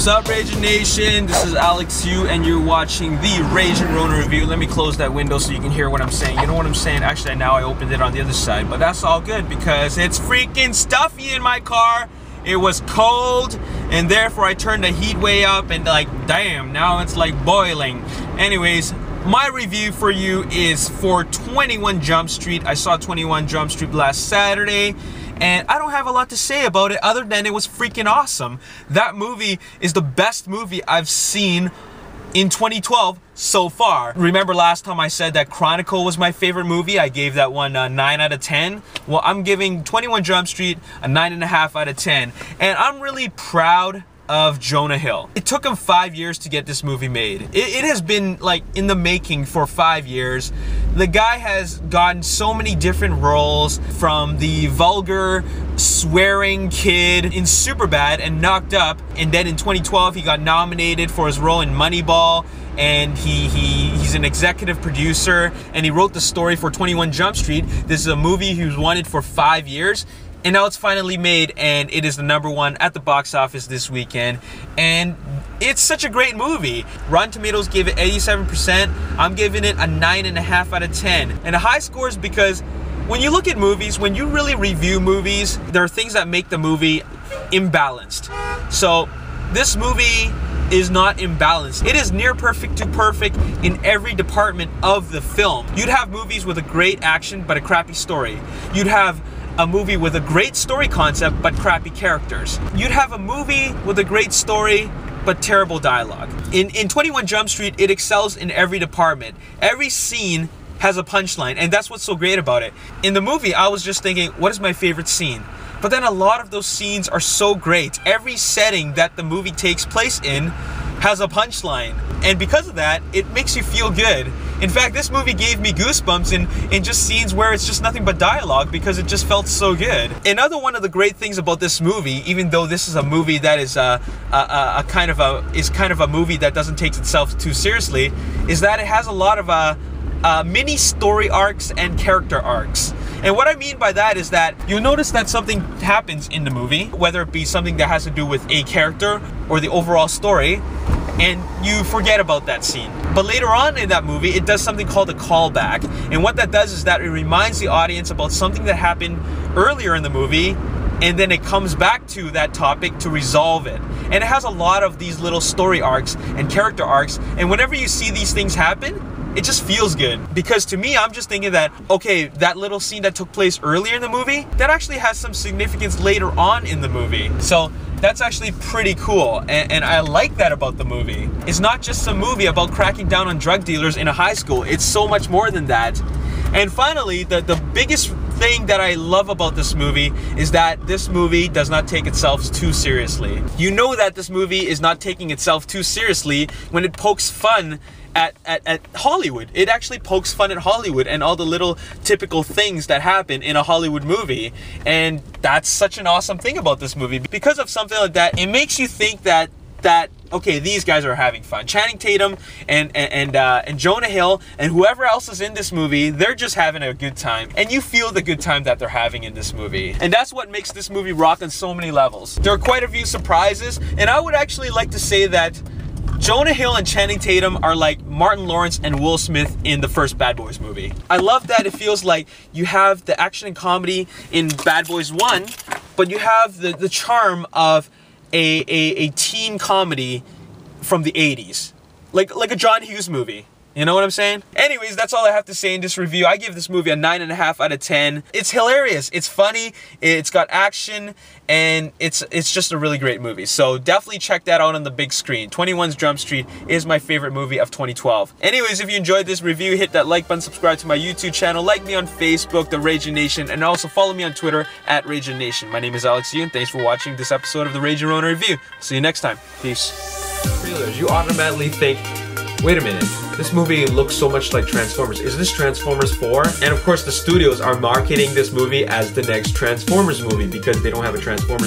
What's up, Ragin Nation? This is Alex Yu, and you're watching the Ragin Ronin review. Let me close that window so you can hear what I'm saying. You know what I'm saying? Actually, now I opened it on the other side, but that's all good because it's freaking stuffy in my car. It was cold, and therefore I turned the heat way up, and like, damn, now it's like boiling. Anyways, my review for you is for 21 Jump Street. I saw 21 Jump Street last Saturday, and I don't have a lot to say about it other than it was freaking awesome. That movie is the best movie I've seen in 2012 so far. Remember last time I said that Chronicle was my favorite movie? I gave that one a 9 out of 10. Well, I'm giving 21 Jump Street a 9.5 out of 10. And I'm really proud of Jonah Hill. It took him 5 years to get this movie made. It has been like in the making for 5 years. The guy has gotten so many different roles, from the vulgar, swearing kid in Superbad and Knocked Up, and then in 2012 he got nominated for his role in Moneyball, and he's an executive producer, and he wrote the story for 21 Jump Street. This is a movie he was wanted for 5 years. And now it's finally made, and it is the #1 at the box office this weekend. And it's such a great movie. Rotten Tomatoes gave it 87%. I'm giving it a 9.5 out of 10. And a high score is because when you look at movies, when you really review movies, there are things that make the movie imbalanced. So this movie is not imbalanced. It is near perfect to perfect in every department of the film. You'd have movies with a great action but a crappy story. You'd have a movie with a great story concept but crappy characters. You'd have a movie with a great story but terrible dialogue. In 21 Jump Street, it excels in every department. Every scene has a punchline, and that's what's so great about it. In the movie, I was just thinking, what is my favorite scene? But then a lot of those scenes are so great. Every setting that the movie takes place in has a punchline. And because of that, it makes you feel good. In fact, this movie gave me goosebumps in just scenes where it's just nothing but dialogue, because it just felt so good. Another one of the great things about this movie, even though this is a movie that is kind of a movie that doesn't take itself too seriously, is that it has a lot of mini story arcs and character arcs. And what I mean by that is that you'll notice that something happens in the movie, whether it be something that has to do with a character or the overall story, and you forget about that scene. But later on in that movie, it does something called a callback. And what that does is that it reminds the audience about something that happened earlier in the movie, and then it comes back to that topic to resolve it. And it has a lot of these little story arcs and character arcs, and whenever you see these things happen, it just feels good. Because to me, I'm just thinking that, okay, that little scene that took place earlier in the movie, that actually has some significance later on in the movie. So that's actually pretty cool, and I like that about the movie. It's not just a movie about cracking down on drug dealers in a high school. It's so much more than that. And finally, the biggest thing that I love about this movie is that this movie does not take itself too seriously. You know that this movie is not taking itself too seriously when it pokes fun at Hollywood. It actually pokes fun at Hollywood and all the little typical things that happen in a Hollywood movie. And that's such an awesome thing about this movie. Because of something like that, it makes you think that okay, these guys are having fun. Channing Tatum and Jonah Hill and whoever else is in this movie, they're just having a good time. And you feel the good time that they're having in this movie. And that's what makes this movie rock on so many levels. There are quite a few surprises, and I would actually like to say that Jonah Hill and Channing Tatum are like Martin Lawrence and Will Smith in the first Bad Boys movie. I love that it feels like you have the action and comedy in Bad Boys 1, but you have the charm of a teen comedy from the 80s. Like a John Hughes movie. You know what I'm saying? Anyways, that's all I have to say in this review. I give this movie a 9.5 out of 10. It's hilarious, it's funny, it's got action, and it's just a really great movie. So definitely check that out on the big screen. 21 Jump Street is my favorite movie of 2012. Anyways, if you enjoyed this review, hit that like button, subscribe to my YouTube channel, like me on Facebook, The Ragin Nation, and also follow me on Twitter at Ragin Nation. My name is Alex Yu, and thanks for watching this episode of the Ragin Ronin Review. See you next time. Peace. Trailers, you automatically think, wait a minute, this movie looks so much like Transformers. Is this Transformers 4? And of course the studios are marketing this movie as the next Transformers movie because they don't have a Transformers